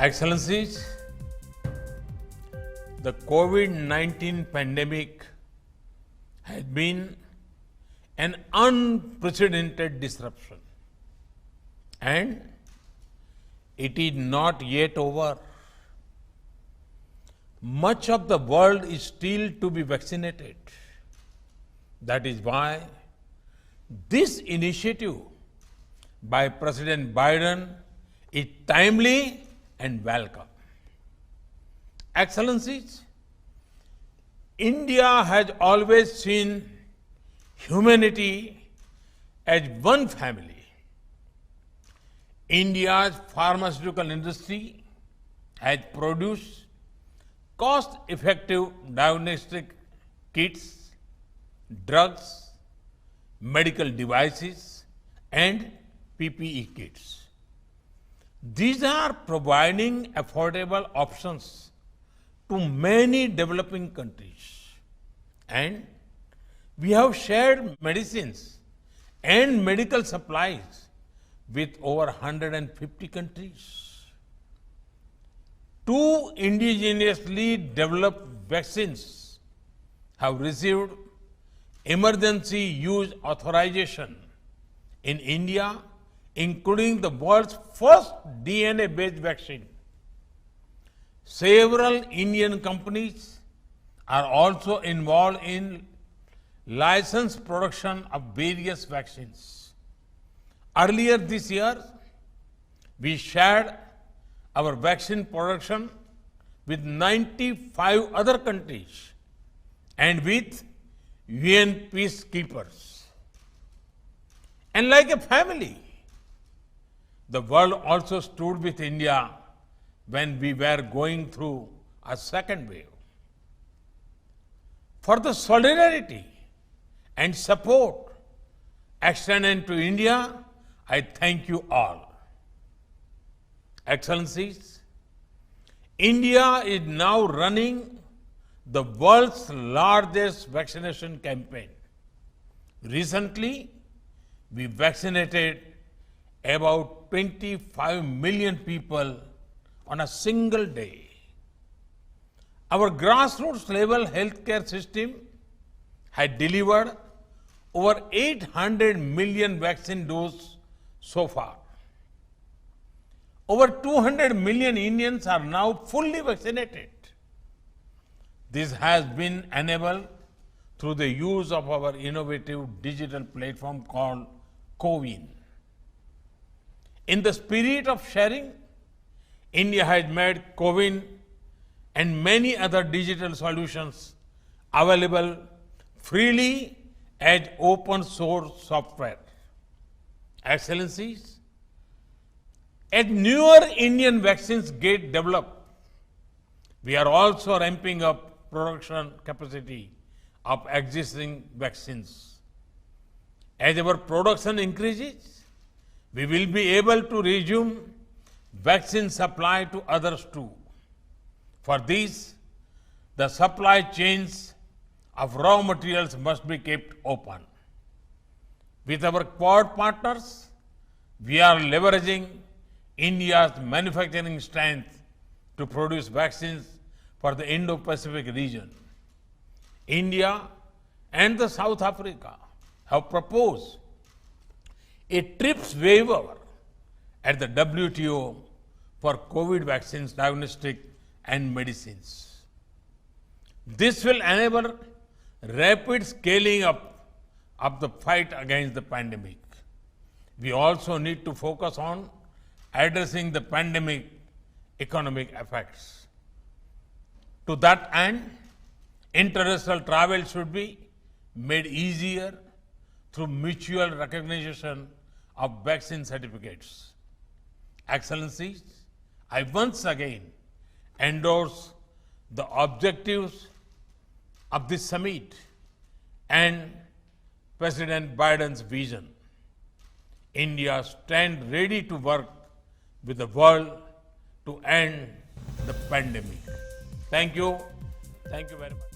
Excellencies, the COVID-19 pandemic has been an unprecedented disruption, and it is not yet over. Much of the world is still to be vaccinated. That is why this initiative by President Biden is timely and welcome. Excellencies, India has always seen humanity as one family. India's pharmaceutical industry has produced cost-effective diagnostic kits, drugs, medical devices, and PPE kits. These are providing affordable options to many developing countries. And we have shared medicines and medical supplies with over 150 countries. 2 indigenously developed vaccines have received emergency use authorization in India, including the world's first DNA-based vaccine. Several Indian companies are also involved in licensed production of various vaccines. Earlier this year, we shared our vaccine production with 95 other countries and with UN peacekeepers. And like a family, the world also stood with India when we were going through a second wave. For the solidarity and support extended to India, I thank you all. Excellencies, India is now running the world's largest vaccination campaign. Recently, we vaccinated about 25 million people on a single day. Our grassroots level healthcare system had delivered over 800 million vaccine doses so far. Over 200 million Indians are now fully vaccinated. This has been enabled through the use of our innovative digital platform called CoWIN. In the spirit of sharing, India has made CoWIN and many other digital solutions available freely as open source software. Excellencies, as newer Indian vaccines get developed, we are also ramping up production capacity of existing vaccines. As our production increases, we will be able to resume vaccine supply to others too. For this, the supply chains of raw materials must be kept open. With our Quad partners, we are leveraging India's manufacturing strength to produce vaccines for the Indo-Pacific region. India and the South Africa have proposed a TRIPS waiver at the WTO for COVID vaccines, diagnostic and medicines. This will enable rapid scaling up of the fight against the pandemic. We also need to focus on addressing the pandemic economic effects. To that end, international travel should be made easier through mutual recognition of vaccine certificates. Excellencies, I once again endorse the objectives of this summit and President Biden's vision. India stands ready to work with the world to end the pandemic. Thank you. Thank you very much.